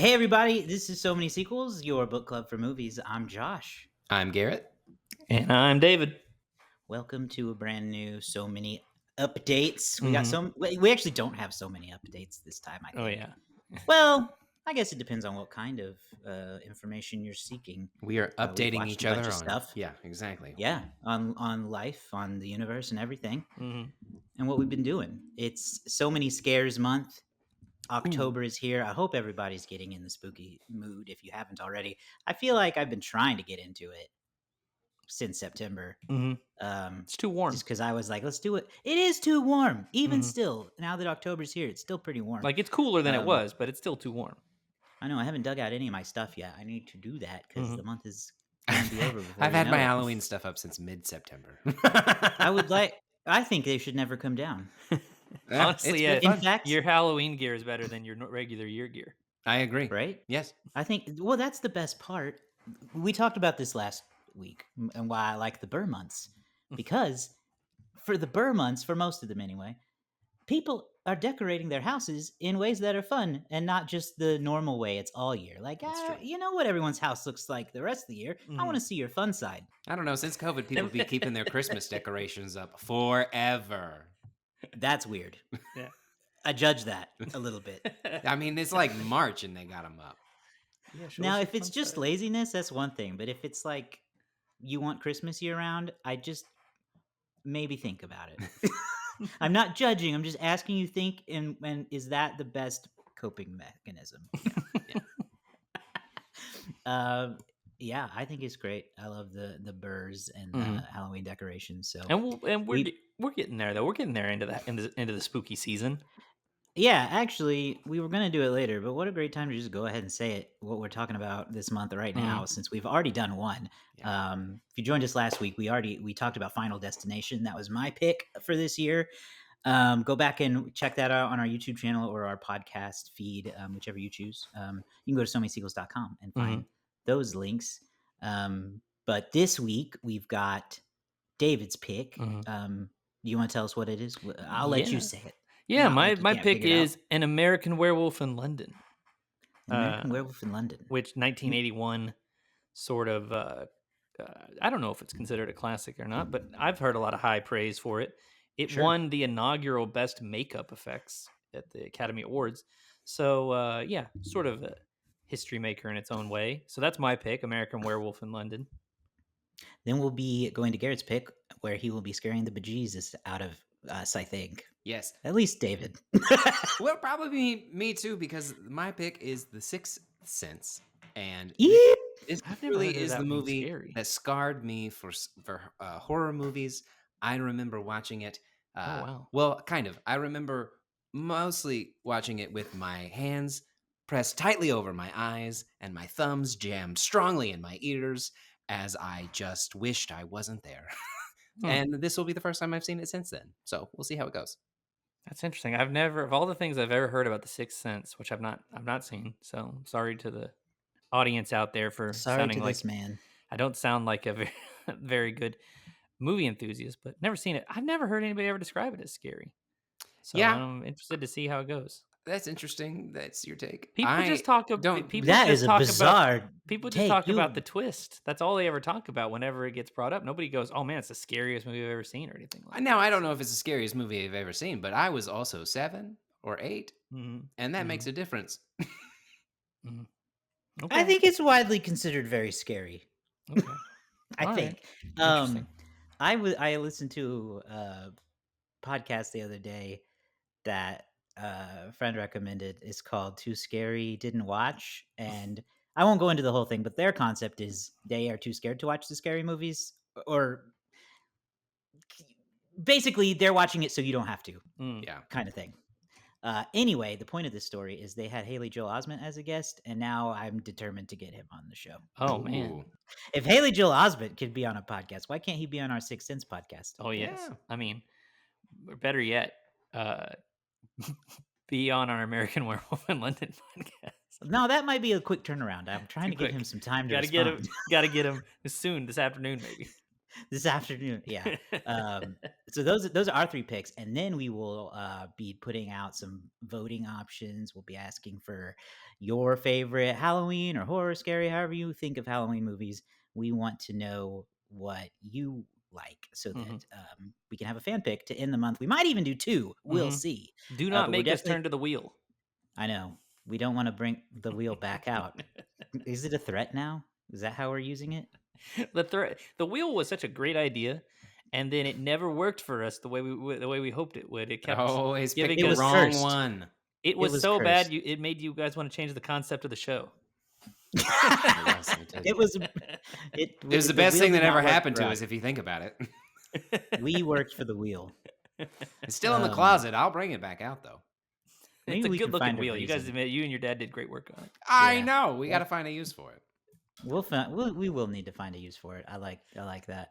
Hey everybody, this is So Many Sequels, your book club for movies. I'm Josh. I'm Garrett. And I'm David. Welcome to a brand new So Many updates. We got Mhm. we actually don't have so many updates this time, I think. Oh yeah. Well, I guess it depends on what kind of information you're seeking. We are We've updating watched each a bunch other of on. stuff. Yeah, exactly. Yeah, on life, on the universe and everything. Mhm. And what we've been doing. It's So Many Scares month. October is here. I hope everybody's getting in the spooky mood if you haven't already. I feel like I've been trying to get into it since September. Mhm. Um, It's too warm. just because I was like, let's do it. It is too warm. Even Mhm. still, now that October's here, it's still pretty warm. Like it's cooler than it Um, was, but it's still too warm. I know I haven't dug out any of my stuff yet. I need to do that because the Mhm. month is going to be over before I've we had know my it. Halloween stuff up since mid-September. I think they should never come down. Yeah, Honestly, it's been In fun. fact, your Halloween gear is better than your regular year gear. I agree. right? Yes. I think, well, that's the best part. We talked about this last week and why I like the Burr months. Because for the Burr months, for most of them anyway, people are decorating their houses in ways that are fun and not just the normal way it's all year. Like, That's true. you know what everyone's house looks like the rest of the year. I want to Mhm. see your fun side. I don't know. Since COVID, people be keeping their Christmas decorations up forever. That's weird. Yeah. I judge that a little bit. I mean, it's like March and they got them up. Yeah, show Now, us your if it's fun just side. laziness, that's one thing. But if it's like you want Christmas year round, I just maybe think about it. I'm not judging. I'm just asking you think and is that the best coping mechanism? Yeah. Yeah, I think it's great. I love the burrs and Mhm. Halloween decorations. So And we we're getting there though. We're getting there into the spooky season. yeah, actually we were gonna do it later, but what a great time to just go ahead and say it. What we're talking about this month right now, Mhm. since we've already done one. Yeah. If you joined us last week, we talked about Final Destination. That was my pick for this year. Go back and check that out on our YouTube channel or our podcast feed, whichever you choose. You can go to somanysequels.com and find Mhm. those links. But this week we've got David's pick. Mhm. Do you want to tell us what it is? I'll let you Yeah. say it. Yeah, Not my like you my can't pick figure it out. is An American Werewolf in London. An American Werewolf in London. Which 1981 sort of I don't know if it's considered a classic or not, but I've heard a lot of high praise for it. It Sure. won the inaugural Best Makeup Effects at the Academy Awards. So yeah, sort of a history maker in its own way. So that's my pick, American Werewolf in London. Then we'll be going to Garrett's pick, where he will be scaring the bejesus out of us, I think. Yes. At least David. Well, probably me too, because my pick is The Sixth Sense, and Yeah. this I've never really heard of is the that being movie scary. that scarred me for horror movies. I remember watching it. Oh wow. Well, kind of. I remember mostly watching it with my hands pressed tightly over my eyes and my thumbs jammed strongly in my ears, as I just wished I wasn't there. Hmm. And this will be the first time I've seen it since then. So we'll see how it goes. That's interesting. I've never of all the things I've ever heard about The Sixth Sense, which I've not seen. So sorry to the audience out there for Sorry sounding to like this man. I don't sound like a very, very good movie enthusiast, but never seen it. I've never heard anybody ever describe it as scary. So Yeah, I'm interested to see how it goes. that's interesting. That's your take. People just I talk don't. people That is just a talk about bizarre people just take. talk about the twist. That's all they ever talk about whenever it gets brought up. Nobody goes, "Oh man, it's the scariest movie I've ever seen" or anything like Now, that. I don't know if it's the scariest movie I've ever seen, but I was also 7 or 8, Mhm. and that makes Mhm. a difference. Mhm. I Okay. think it's widely considered very scary. Okay. I All right. think. Interesting. I listened to a podcast the other day that a friend recommended. It's called Too Scary Didn't Watch, and I won't go into the whole thing, but their concept is they are too scared to watch the scary movies, or basically they're watching it so you don't have to, Mm. Yeah. kind of thing. Anyway, the point of this story is they had Haley Joel Osment as a guest, and now I'm determined to get him on the show. Oh man. Ooh. If Haley Joel Osment could be on a podcast, why can't he be on our Sixth Sense podcast? Oh yes. Yeah. I mean, or better yet, uh, be on our American Werewolf in London podcast. No, that might be a quick turnaround. I'm trying Too to give him quick. some time to Got to get him. respond. Got to get him soon this afternoon, maybe. this afternoon. Yeah. So those are our 3 picks, and then we will be putting out some voting options. We'll be asking for your favorite Halloween or horror, scary, however you think of Halloween movies. We want to know what you like, so that Mhm. we can have a fan pick to end the month. We might even do 2. We'll Mhm. see. Do not But we're make us definitely. turn to the wheel. I know we don't want to bring the wheel back out. Is it a threat now? Is that how we're using it? The wheel was such a great idea, and then it never worked for us the way we hoped it would. It kept Always pick giving It the was us. wrong cursed. one. It It was was so bad. cursed. It made you guys want to change the concept of the show. Yes, it did. It was. It was the The best wheel thing did that not ever work happened for to us. us, if you think about it. We worked for the wheel. It's still in the Um, closet. I'll bring it back out, though. Maybe It's a we can good looking find a wheel. You guys, reason. you and your dad did great work on it. I Yeah. know. We Yeah. got to find a use for it. We will need to find a use for it. I like that.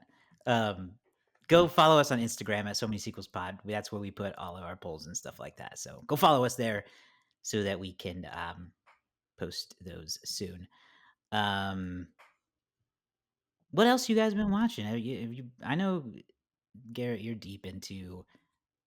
Go follow us on Instagram at So Many Sequels Pod. That's where we put all of our polls and stuff like that. So go follow us there so that we can post those soon. What else you guys been watching? I know, Garrett, you're deep into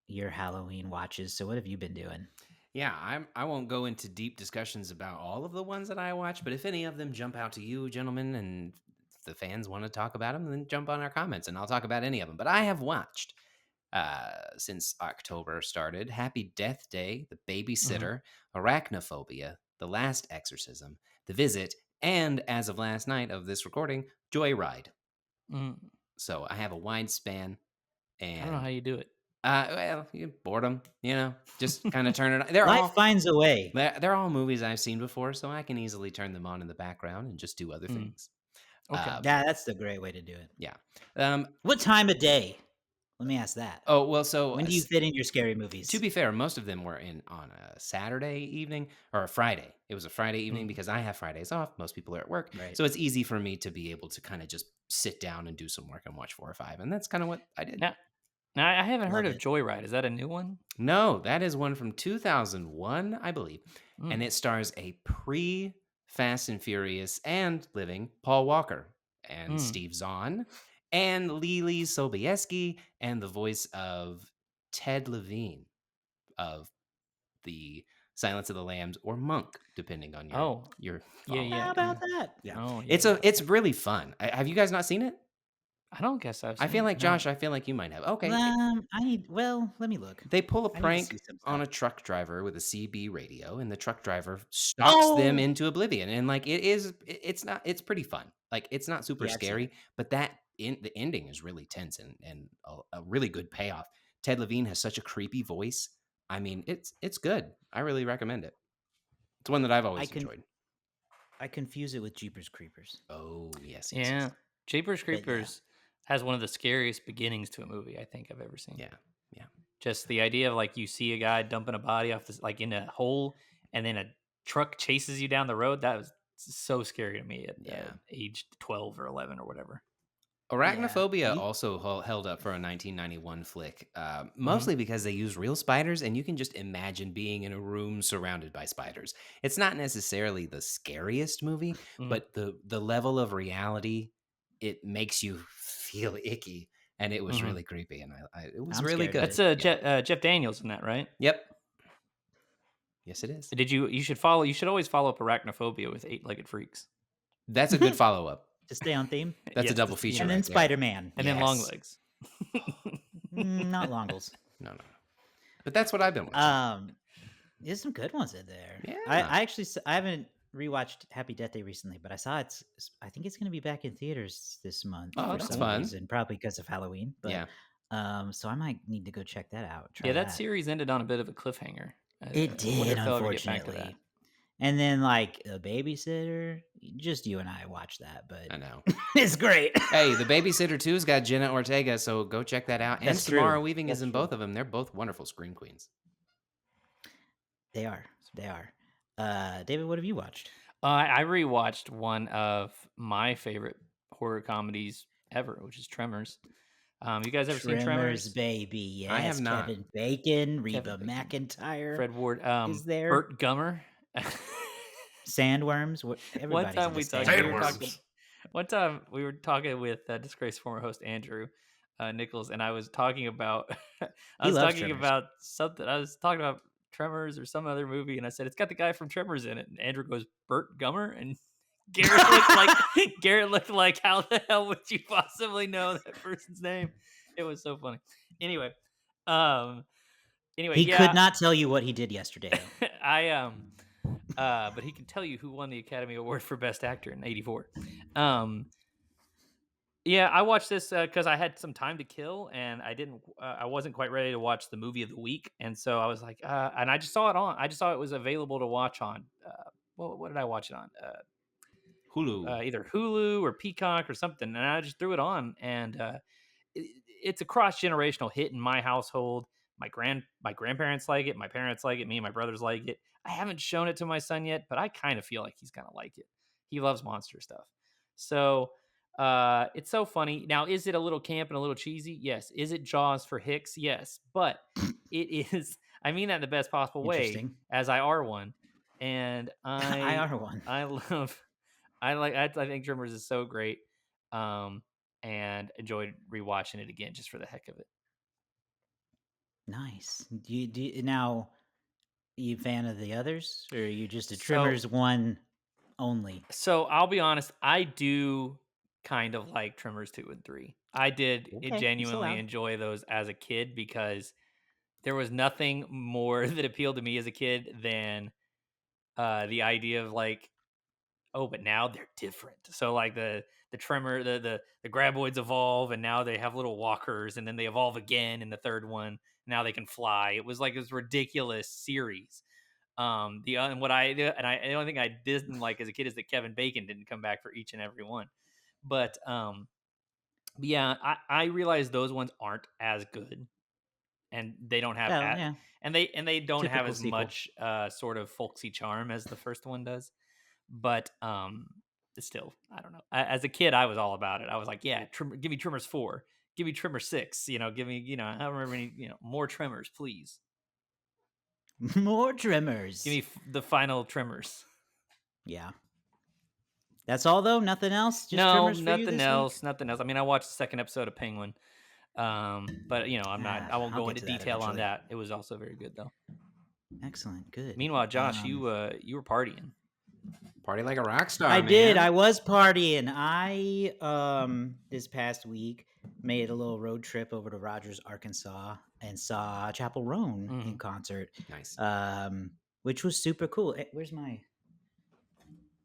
your Halloween watches. So what have you been doing? Yeah, I won't go into deep discussions about all of the ones that I watch, but if any of them jump out to you, gentlemen, and if the fans want to talk about them, then jump on our comments and I'll talk about any of them. But I have watched since October started Happy Death Day, The Babysitter, Arachnophobia, The Last Exorcism, The Visit, and as of last night of this recording, Joyride. Mm. So I have a wide span. I don't know how And you do it. well, boredom, just kind of turn it on. They're Life all finds a way. they're all movies I've seen before, so I can easily turn them on in the background and just do other Mm. things. Okay. Yeah, that's the great way to do it. Yeah. What time of day? Let me ask that. Oh well, so When do you fit in your scary movies? to be fair, most of them were on a Saturday evening or a Friday. It was a Friday evening because I have Fridays off. Most people are at work, Right. so it's easy for me to be able to kind of just sit down and do some work and watch 4 or 5, and that's kind of what I did. Now I haven't heard Love of it. Joyride. Is that a new one? No, that is one from 2001, I believe. Mm. And it stars a pre-Fast and Furious and living Paul Walker and Steve Zahn and Lily Sobieski and the voice of Ted Levine of the Silence of the Lambs or Monk, depending on your follow. Yeah. How about that? Yeah. Oh, It's really fun. Have you guys not seen it? I don't guess I've seen I feel it, like no. Josh, I feel like you might have. Okay. Let me look. They pull a I need to prank see some on a stuff. truck driver with a CB radio, and the truck driver stalks them Oh! into oblivion. And like it's pretty fun. Like it's not super Yeah, I've seen scary, but the ending is really tense and a really good payoff. Ted Levine has such a creepy voice. I mean, it's good. I really recommend it. It's one that I've always enjoyed. I confuse it with Jeepers Creepers. Oh yes, Yeah. Jeepers But yeah. Creepers has one of the scariest beginnings to a movie I think I've ever seen. Yeah. Just the idea of like you see a guy dumping a body off this like in a hole, and then a truck chases you down the road. That was so scary to me at age 12 or 11 or whatever. Arachnophobia also held up for a 1991 flick, mostly because they use real spiders, and you can just imagine being in a room surrounded by spiders. It's not necessarily the scariest movie, but the level of reality, it makes you feel icky, and it was really creepy, and it was really good. That's Jeff Daniels in that, right? Yep. Yes, it is. You should always follow up Arachnophobia with 8-Legged Freaks. That's a good follow-up. To stay on theme. That's a double feature. And then right there. Spider-Man. And then Long Legs. No. Not But that's what I've been watching. There's some good ones in there. Yeah. I haven't rewatched Happy Death Day recently, but I saw I think it's going to be back in theaters this month. Oh, for that's some fun. reason, probably because of Halloween. But, yeah. So I might need to go check that out. That series ended on a bit of a cliffhanger. It did, unfortunately. And then like a babysitter, just you and I watched that, but I know it's great. Hey, The Babysitter 2's got Jenna Ortega, so go check that out. That's and Samara true. Weaving is in true. both of them. They're both wonderful scream queens. They are. David, what have you watched? I rewatched one of my favorite horror comedies ever, which is Tremors. You guys ever seen Tremors? Baby, yes. I have not. Kevin Bacon, Reba McEntire, Fred Ward, is there? Burt Gummer. Sandworms. One time we talked. One time we were talking with disgraced former host Andrew Nichols, and I was talking about He loves Tremors. something. I was talking about Tremors or some other movie, and I said it's got the guy from Tremors in it. And Andrew goes, Burt Gummer, and Garrett looked like, how the hell would you possibly know that person's name? It was so funny. Anyway, He yeah, could not tell you what he did yesterday. Though. but he can tell you who won the Academy Award for Best Actor in '84. Yeah, I watched this because I had some time to kill, and I wasn't quite ready to watch the movie of the week, and so I was like, and I just saw it on. I just saw it was available to watch on. What did I watch it on? Hulu. Either Hulu or Peacock or something, and I just threw it on, and it's a cross generational hit in my household. My grandparents like it, my parents like it, me and my brothers like it. I haven't shown it to my son yet, but I kind of feel like he's gonna like it. He loves monster stuff, so it's so funny. Now, is it a little camp and a little cheesy? Yes. Is it Jaws for Hicks? Yes, but it is. I mean that in the best possible way, Interesting. as I are one, and I are one. I love. I think Tremors is so great, and enjoyed rewatching it again just for the heck of it. Nice. Now, you fan of the others, or are you just a Tremors one only? So I'll be honest, I do kind of like Tremors 2 and 3. I did Okay, genuinely allowed. enjoy those as a kid because there was nothing more that appealed to me as a kid than the idea of like, oh, but now they're different. So like the tremor, the graboids evolve, and now they have little walkers, and then they evolve again in the third one. Now they can fly. It was like this ridiculous series. And what the only thing I didn't like as a kid is that Kevin Bacon didn't come back for each and every one. But yeah, I realized those ones aren't as good, and they don't have Yeah. and they don't have Typical as sequel. much sort of folksy charm as the first one does. But still, I don't know. As a kid, I was all about it. I was like, yeah, give me Tremors 4, give me Tremor 6. Give me however many more Tremors, please. More Tremors. Give me the final Tremors. Yeah. That's all though. Nothing else. Just No, Tremors for you nothing this else. week? Nothing else. I mean, I watched the second episode of Penguin, but I'm not. I won't I'll go get into to that detail on eventually. that. It was also very good though. Excellent. Good. Meanwhile, Josh, you were partying. Party like a rock star. I man. did. I was partying. I this past week made a little road trip over to Rogers, Arkansas, and saw Chapel Roan in concert. Nice. Which was super cool. Where's my?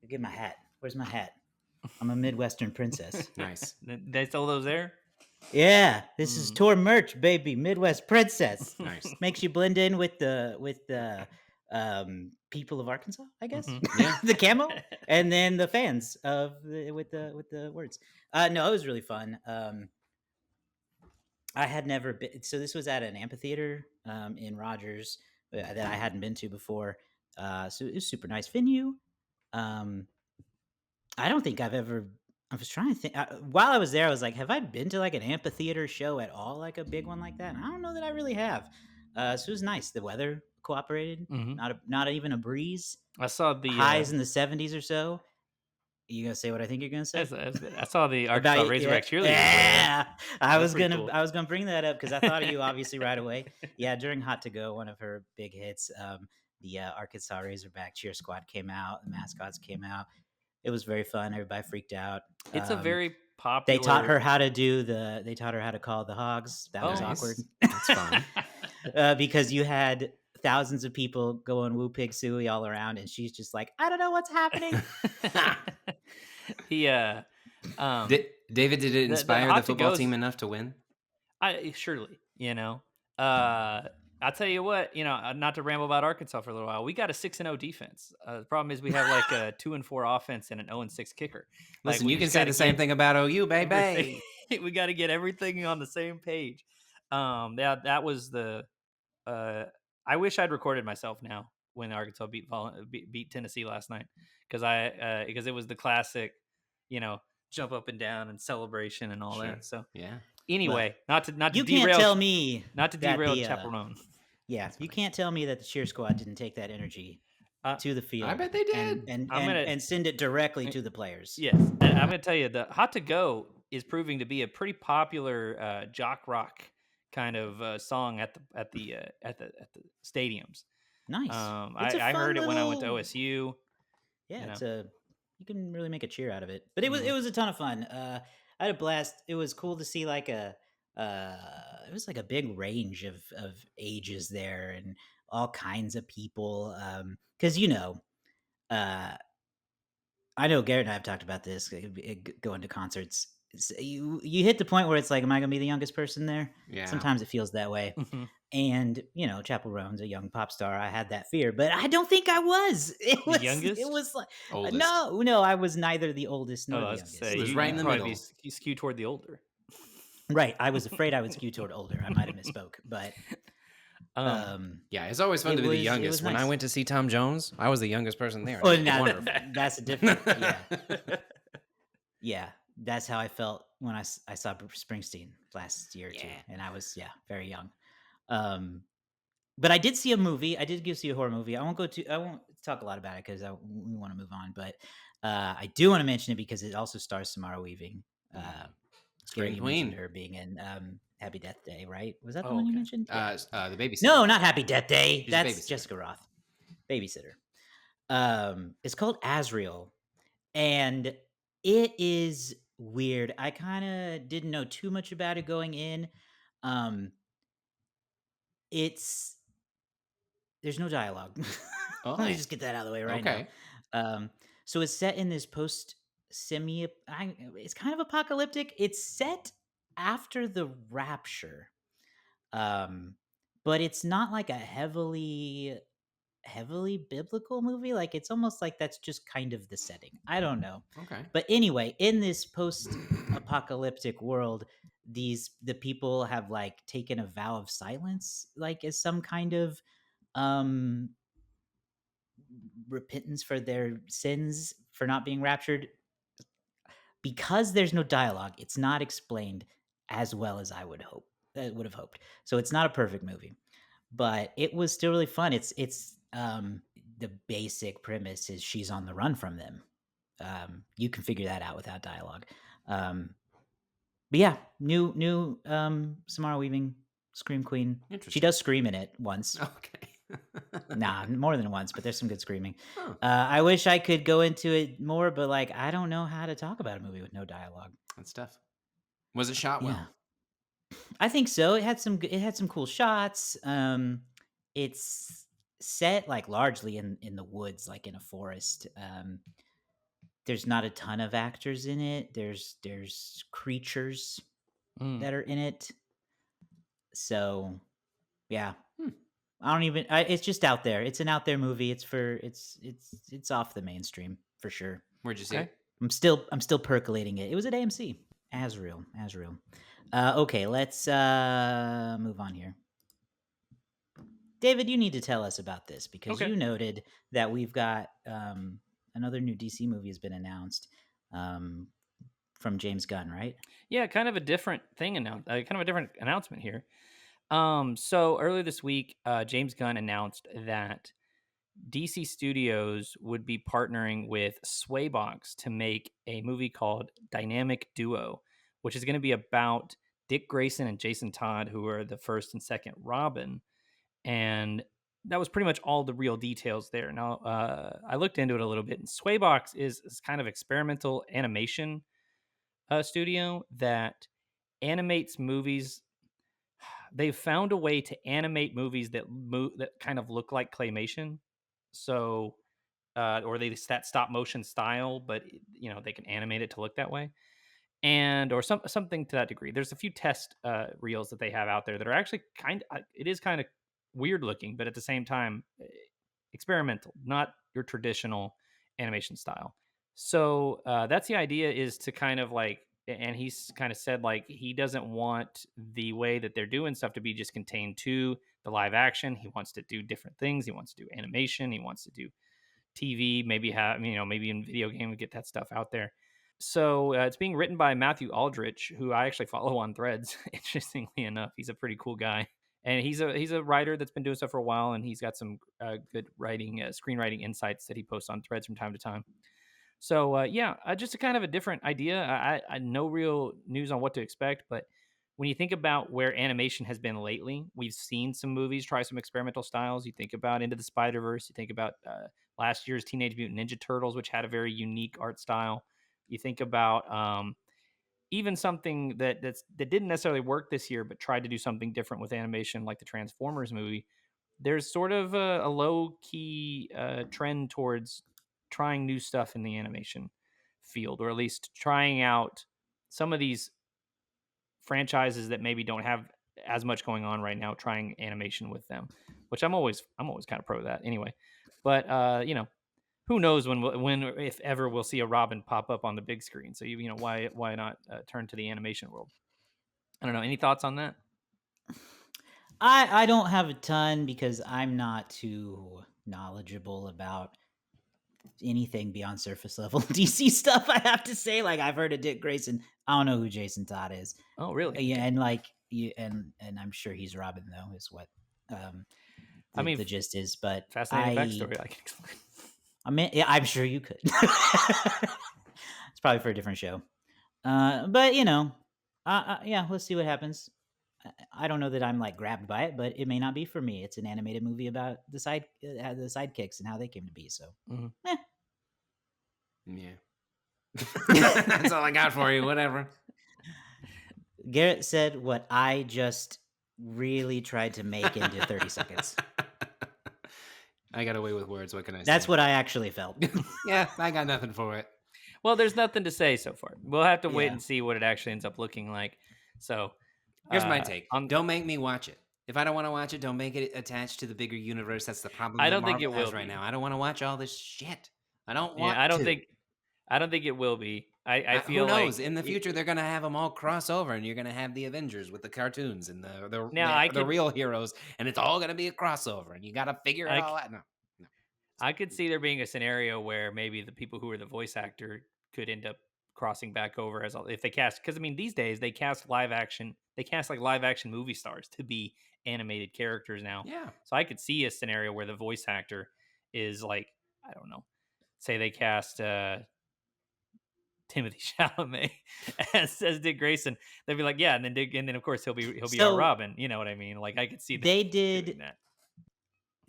Get my hat. Where's my hat? I'm a Midwestern princess. Nice. They sell those there? Yeah, this is tour merch, baby. Midwest princess. Nice. Makes you blend in with the people of Arkansas, I guess. Yeah. The camo, and then the fans with the words. No, it was really fun. I had never been. So this was at an amphitheater in Rogers that I hadn't been to before. So it was super nice venue. I don't think I've ever. I was trying to think. While I was there, I was like, "Have I been to like an amphitheater show at all, like a big one like that?" And I don't know that I really have. So it was nice. The weather cooperated. Not even a breeze. I saw the highs in the 70s or so. You gonna say what I think you're gonna say? I saw the Arkansas Razorback cheerleaders. Yeah, I was gonna cool. Bring that up because I thought of you obviously right away. Yeah, during Hot to Go, one of her big hits, the Arkansas Razorback cheer squad came out. The mascots came out. It was very fun. Everybody freaked out. It's a very popular. They taught her how to They taught her how to call the hogs. That was awkward. That's fun. Because you had thousands of people going woo pig suey all around, and she's just like, I don't know what's happening. David, did it inspire the football team enough to win? Surely, I'll tell you what, not to ramble about Arkansas for a little while. We got a 6-0 defense. The problem is we have like a 2-4 offense and an 0-6 kicker. Listen, you can say the same thing about OU, baby. We got to get everything on the same page. That was the. I wish I'd recorded myself now when Arkansas beat Tennessee last night because it was the classic, jump up and down and celebration and all that. So yeah. Anyway, not to you derail. Can't tell me not to derail Chapel Roan. Yeah, you can't tell me that the cheer squad didn't take that energy to the field. I bet they did. And send it directly to the players. Yes, and I'm gonna tell you, the Hot to Go is proving to be a pretty popular jock rock kind of song at the stadiums. Nice. It's a I fun heard it when I went to little- OSU. Yeah, you it's know. you can really make a cheer out of it. But it was a ton of fun. I had a blast. It was cool to see like it was like a big range of ages there and all kinds of people. Because uh, I know Garrett and I have talked about this. Going to concerts, you hit the point where it's like, am I gonna be the youngest person there? Yeah. Sometimes it feels that way. Mhm. And Chapel Roan's a young pop star. I had that fear, but I don't think I was. It was youngest? It was like Oldest. no, I was neither the oldest nor Oh, I the was youngest. gonna say, He was you right in the probably middle. be skewed toward the older. Right, I was afraid I would skew toward older. I might have misspoke, but Yeah, it's always fun to be the it youngest. was When I nice. went to see Tom Jones, I was the youngest person there. Oh, It was now wonderful. that's a different. Yeah, that's how I felt when I saw Springsteen last year too, Yeah. and I was very young. But I did see a movie. I did go see a horror movie. I won't talk a lot about it because we want to move on. But I do want to mention it because it also stars Samara Weaving. Gary, you mentioned her being in Happy Death Day, right? Was that the one you mentioned? The babysitter. No, not Happy Death Day. She's a That's babysitter. Jessica Roth, babysitter. It's called Azrael, and it is weird. I kind of didn't know too much about it going in. There's no dialogue. Let me just get that out of the way right now. So it's set in this it's kind of apocalyptic. It's set after the rapture. But it's not like a heavily biblical movie. Like it's almost like that's just kind of the setting. I don't know. Okay. But anyway, in this post-apocalyptic world, the people have like taken a vow of silence, like as some kind of repentance for their sins for not being raptured. Because there's no dialogue, it's not explained as well as I would have hoped. So it's not a perfect movie, but it was still really fun. It's the basic premise is she's on the run from them. You can figure that out without dialogue. But yeah, new Samara Weaving, Scream Queen. She does scream in it once. Okay. Nah, more than once, but there's some good screaming. I wish I could go into it more, but like I don't know how to talk about a movie with no dialogue. That's tough. Was it shot well? Yeah. I think so. It had some cool shots. It's set like largely in the woods, like in a forest. There's not a ton of actors in it. There's creatures that are in it. So, yeah. I don't even. It's just out there. It's an out there movie. It's off the mainstream for sure. Where'd you see it? I'm still percolating it. It was at AMC. Azrael. Okay, let's move on here. David, you need to tell us about this because you noted that we've got another new DC movie has been announced from James Gunn, right? Yeah, kind of a different thing kind of a different announcement here. So earlier this week, James Gunn announced that DC Studios would be partnering with Swaybox to make a movie called Dynamic Duo, which is going to be about Dick Grayson and Jason Todd, who are the first and second Robin. And that was pretty much all the real details there. Now, I looked into it a little bit, and Swaybox is kind of experimental animation studio that animates movies. They've found a way to animate movies that kind of look like claymation. So, or that stop motion style, but they can animate it to look that way, or something to that degree. There's a few test reels that they have out there that are actually it is kind of weird looking, but at the same time experimental, not your traditional animation style. So that's the idea, is to kind of like, and he's kind of said like he doesn't want the way that they're doing stuff to be just contained to the live action. He wants to do different things. He wants to do animation. He wants to do TV, maybe in video game, get that stuff out there. So it's being written by Matthew Aldrich, who I actually follow on Threads. Interestingly enough, he's a pretty cool guy. and he's a writer that's been doing stuff for a while, and he's got some good writing, screenwriting insights that he posts on Threads from time to time. So just a kind of a different idea. I no real news on what to expect, but when you think about where animation has been lately, we've seen some movies try some experimental styles. You think about Into the Spider-Verse. You think about last year's Teenage Mutant Ninja Turtles, which had a very unique art style. You think about even something that didn't necessarily work this year, but tried to do something different with animation, like the Transformers movie. There's sort of a low key trend towards trying new stuff in the animation field, or at least trying out some of these franchises that maybe don't have as much going on right now, trying animation with them, which I'm always kind of pro that anyway. But who knows when or if ever we'll see a Robin pop up on the big screen. So why not turn to the animation world? I don't know. Any thoughts on that? I don't have a ton because I'm not too knowledgeable about anything beyond surface level DC stuff. I have to say, like I've heard of Dick Grayson. I don't know who Jason Todd is. Oh, really? Yeah, and like and I'm sure he's Robin though, is what I mean, the gist is. But fascinating backstory. I can explain. I mean, yeah, I'm sure you could. It's probably for a different show. But yeah, let's see what happens. I don't know that I'm like grabbed by it, but it may not be for me. It's an animated movie about the sidekicks and how they came to be. So, Yeah. That's all I got for you. Whatever. Garrett said what I just really tried to make into 30 seconds. I got away with words. What can I say? That's what I actually felt. Yeah, I got nothing for it. Well, there's nothing to say so far. We'll have to wait Yeah. and see what it actually ends up looking like. So here's my take. Don't make me watch it. If I don't want to watch it, don't make it attached to the bigger universe. That's the problem. I don't think Marvel it will has right be. now. I don't want to watch all this shit. I don't want. Yeah, I don't to. think it will be. I feel who knows? like In the future, they're gonna have them all cross over, and you're gonna have the Avengers with the cartoons and the Now, the real heroes, and it's all gonna be a crossover, and you gotta figure it all out. No. I could see there being a scenario where maybe the people who are the voice actor could end up crossing back over if they cast, because I mean these days they cast like live action movie stars to be animated characters now. Yeah. So I could see a scenario where the voice actor is like, I don't know, say they cast Timothy Chalamet as Dick Grayson. They'd be like, yeah, and then of course he'll be our Robin. You know what I mean? Like I could see they doing did that.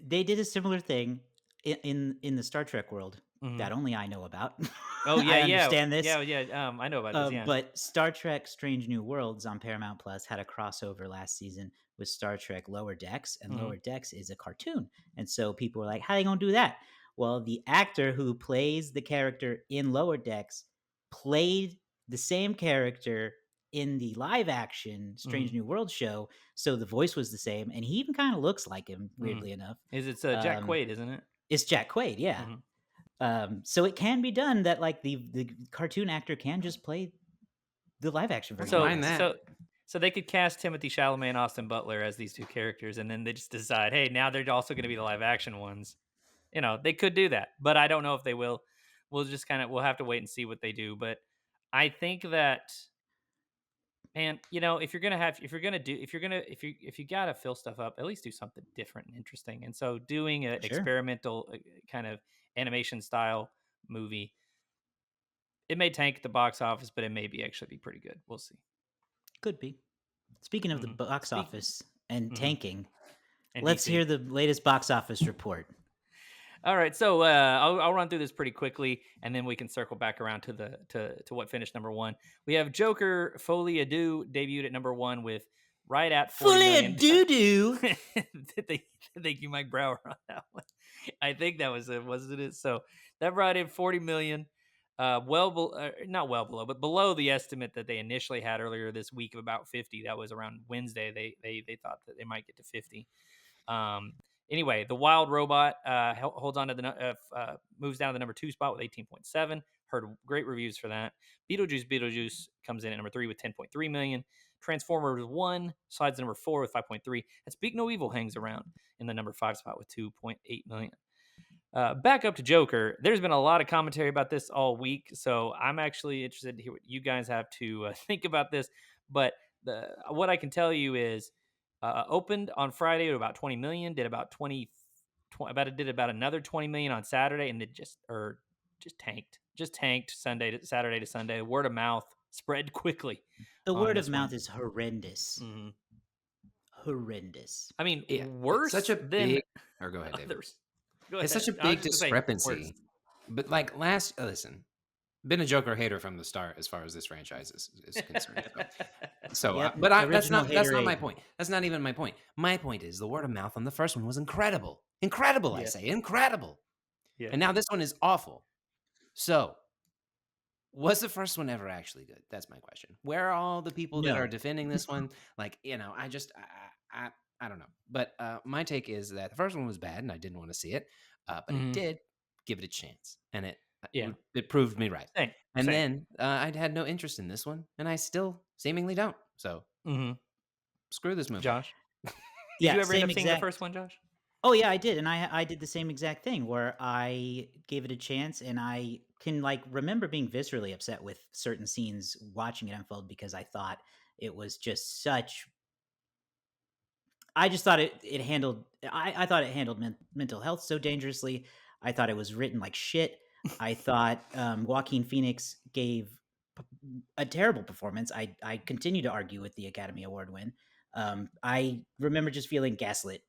they did a similar thing in the Star Trek world Mhm. that only I know about. Oh yeah, I understand this. Yeah. I know about this. Yeah. But Star Trek Strange New Worlds on Paramount Plus had a crossover last season with Star Trek Lower Decks, and Mhm. Lower Decks is a cartoon. And so people were like, how are you going to do that? Well, the actor who plays the character in Lower Decks played the same character in the live action Strange New World show. So the voice was the same, and he even kind of looks like him, weirdly enough. It's Jack Quaid, isn't it? It's Jack Quaid, yeah. So it can be done that like the cartoon actor can just play the live action version. So they could cast Timothy Chalamet and Austin Butler as these two characters, and then they just decide, hey, now they're also going to be the live action ones. They could do that, but I don't know if they will. We'll have to wait and see what they do. But I think that, man, if you gotta fill stuff up, at least do something different and interesting. And so doing an experimental kind of animation style movie, it may tank at the box office, but it may actually be pretty good. We'll see. Could be. Speaking of the box office and tanking, and let's DC. hear the latest box office report. All right, so I'll run through this pretty quickly, and then we can circle back around to what finished number one. We have Joker Folie Deux debuted at number one with right at 40 million. Doo-doo. Thank you, Mike Brower, on that one. I think that was it, wasn't it? So that brought in 40 million. Not well below, but below the estimate that they initially had earlier this week of about 50. That was around Wednesday. They thought that they might get to 50. Anyway, the Wild Robot holds on to moves down to the number 2 spot with 18.7. Heard great reviews for that. Beetlejuice comes in at number 3 with 10.3 million. Transformers 1 slides to number 4 with 5.3. And Speak No Evil hangs around in the number 5 spot with 2.8 million. Back up to Joker. There's been a lot of commentary about this all week, so I'm actually interested to hear what you guys have to think about this. But what I can tell you is Opened on Friday at about 20 million, did about 20, did about another 20 million on Saturday, and it just tanked. Just tanked Saturday to Sunday. Word of mouth spread quickly. The on word of this mouth one. is horrendous. Mhm. Horrendous. I mean, Yeah, worse it's such a than big. Or go ahead, David. others. Go It's ahead. such a I was big just gonna say discrepancy. worse. But like listen, been a Joker hater from the start as far as this franchise is concerned. So, Yep, but that's original not my haterade. point. That's not even my point. My point is the word of mouth on the first one was incredible, incredible. I Yeah. say incredible, Yeah. and now this one is awful. So, was the first one ever actually good? That's my question. Where are all the people that No. are defending this one? Like, I don't know. But my take is that the first one was bad, and I didn't want to see it. But I Mhm. did give it a chance, and Yeah. it proved me right. Same. And Same. then I had no interest in this one, and I still seemingly don't. So Mhm. screw this movie. Josh, did Yeah, you ever end same up seeing the exact. first one, Josh? Oh yeah, I did, and I did the same exact thing where I gave it a chance, and I can like remember being viscerally upset with certain scenes watching it unfold because I thought it was just such. I just thought it handled. I thought it handled mental health so dangerously. I thought it was written like shit. I thought Joaquin Phoenix gave a terrible performance. I continue to argue with the Academy Award win. I remember just feeling gaslit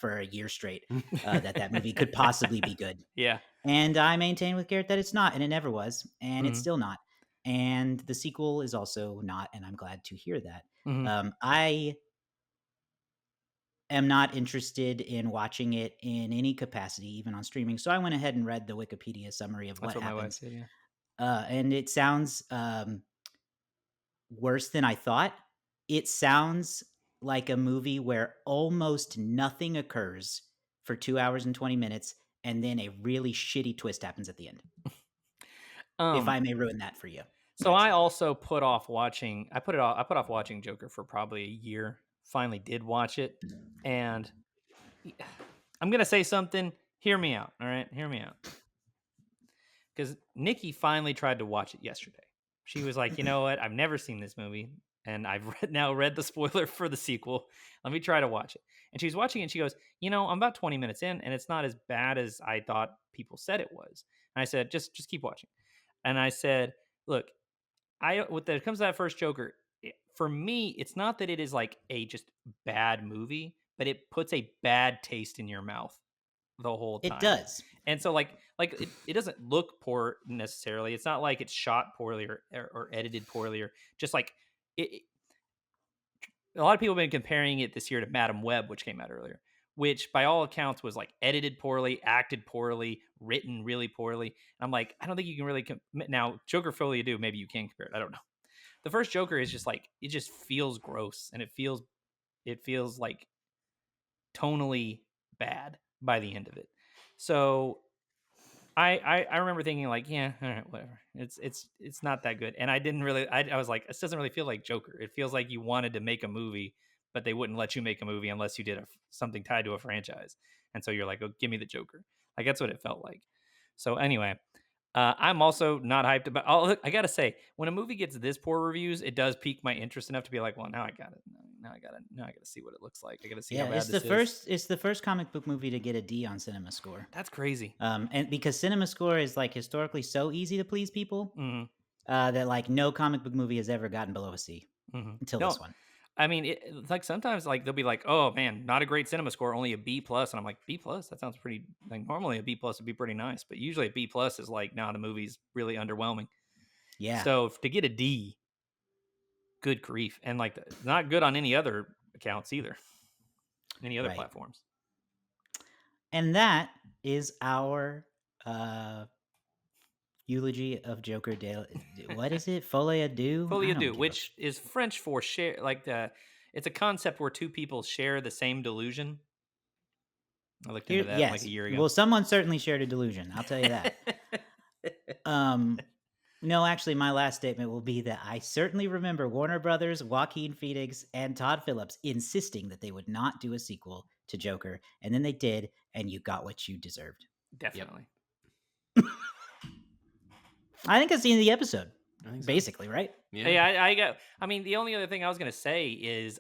for a year straight that movie could possibly be good, Yeah. and I maintain with Garrett that it's not, and it never was, and it's Mhm. still not. And the sequel is also not, and I'm glad to hear that. Mhm. I am not interested in watching it in any capacity, even on streaming. So I went ahead and read the Wikipedia summary of That's what what my wife happens, said. Yeah. and it sounds worse than I thought. It sounds like a movie where almost nothing occurs for 2 hours and 20 minutes, and then a really shitty twist happens at the end. If I may ruin that for you. So I also put off watching. I put off watching Joker for probably a year. Finally, did watch it, and I'm gonna say something. Hear me out. All right, hear me out. Because Nikki finally tried to watch it yesterday. She was like, "You know what? I've never seen this movie, and I've now read the spoiler for the sequel. Let me try to watch it." And she's watching it, and she goes, "You know, I'm about 20 minutes in, and it's not as bad as I thought people said it was." And I said, "Just keep watching." And I said, "Look, when it comes to that first Joker, for me, it's not that it is like a just bad movie, but it puts a bad taste in your mouth the whole It time." does. And so it doesn't look poor necessarily. It's not like it's shot poorly or edited poorly or just like it. A lot of people have been comparing it this year to Madam Web, which came out earlier, which by all accounts was like edited poorly, acted poorly, written really poorly. I'm like, I don't think you can really now Joker Folie do. Maybe you can compare it. I don't know. The first Joker is just like it just feels gross and it feels like tonally bad by the end of it. So I remember thinking like, yeah, all right, whatever. It's not that good. And I didn't really I was like, this doesn't really feel like Joker. It feels like you wanted to make a movie, but they wouldn't let you make a movie unless you did something tied to a franchise. And so you're like, oh, give me the Joker. Like that's what it felt like. So anyway, I'm also not hyped about. Oh, look, I gotta say, when a movie gets this poor reviews, it does pique my interest enough to be like, well, now I got it. Now I gotta see what it looks like. I gotta see how Yeah, bad this is. it's the first comic book movie to get a D on Cinema Score. That's crazy. And because Cinema Score is like historically so easy to please people, hmm that like no comic book movie has ever gotten below a C until No, this one. I mean, it's like sometimes like they'll be like, "Oh man, not a great cinema score, only a B plus," and I'm like, "B plus? That sounds pretty." Like normally a B plus would be pretty nice, but usually a B plus is like, "No, the movie's really underwhelming." Yeah, So to get a D, good grief, and like not good on any other accounts either, any other right. platforms. And that is our eulogy of Joker. What is it? Folie à deux? I Folie don't Deux, give a. which is French for share, it's a concept where two people share the same delusion. I looked into Here, that like a yes. year ago. Well, someone certainly shared a delusion. I'll tell you that. Um, no, actually, my last statement will be that I certainly remember Warner Brothers, Joaquin Phoenix, and Todd Phillips insisting that they would not do a sequel to Joker, and then they did, and you got what you deserved. Definitely. I think that's the end of the episode, I think so. basically, right? Yeah. Yeah, I got. I mean, the only other thing I was gonna say is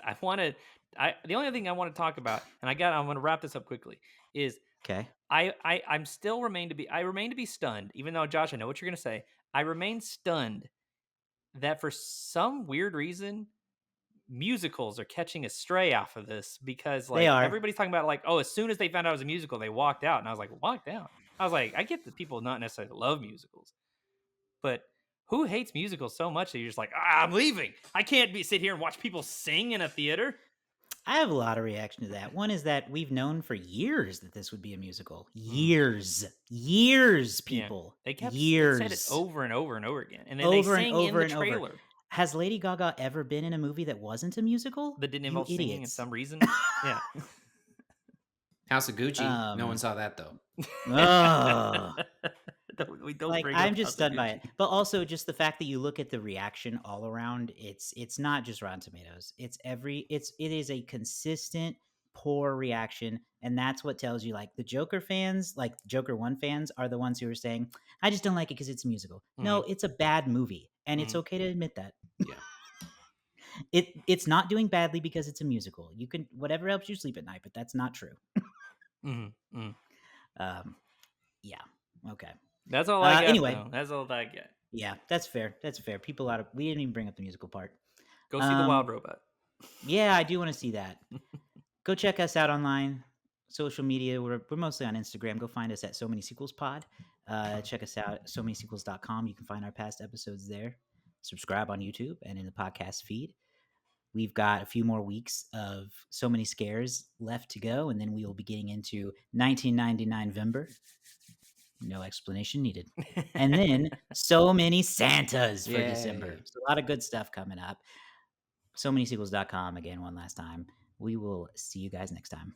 the only thing I want to talk about, and I'm going to wrap this up quickly, is Okay. I'm still I remain to be stunned, even though Josh, I know what you're going to say. I remain stunned that for some weird reason, musicals are catching a stray off of this because They like are. everybody's talking about like, oh, as soon as they found out it was a musical, they walked out. And I was like, walked out. I was like, I get that people not necessarily love musicals, but who hates musicals so much that you're just like, I'm leaving. I can't sit here and watch people sing in a theater. I have a lot of reaction to that. One is that we've known for years that this would be a musical. Years, people. They said it Years. over and over and over again, and then Over they and sang over in the and over. trailer Has Lady Gaga ever been in a movie that wasn't a musical? that didn't You involve singing in idiots. some reason. Yeah. House of Gucci. No one saw that though. Ugh. Don't Like bring I'm up just House of stunned by it, Gucci. but also just the fact that you look at the reaction all around. It's not just Rotten Tomatoes. It is a consistent poor reaction, and that's what tells you like the Joker fans, like Joker 1 fans, are the ones who are saying, "I just don't like it because it's a musical." No, it's a bad movie, and it's okay to admit that. Yeah. It's not doing badly because it's a musical. You can whatever helps you sleep at night, but that's not true. Yeah. Okay. That's all I got. Anyway. Though. That's all I get. Yeah, that's fair. That's fair. We didn't even bring up the musical part. Go see the Wild Robot. Yeah, I do want to see that. Go check us out online, social media. We're mostly on Instagram. Go find us at So Many Sequels Pod. Check us out at SoManySequels.com. You can find our past episodes there. Subscribe on YouTube and in the podcast feed. We've got a few more weeks of So Many Scares left to go, and then we will be getting into 1999 November. No explanation needed. And then So Many Santas for December. So a lot of good stuff coming up. SoManySequels.com again one last time. We will see you guys next time.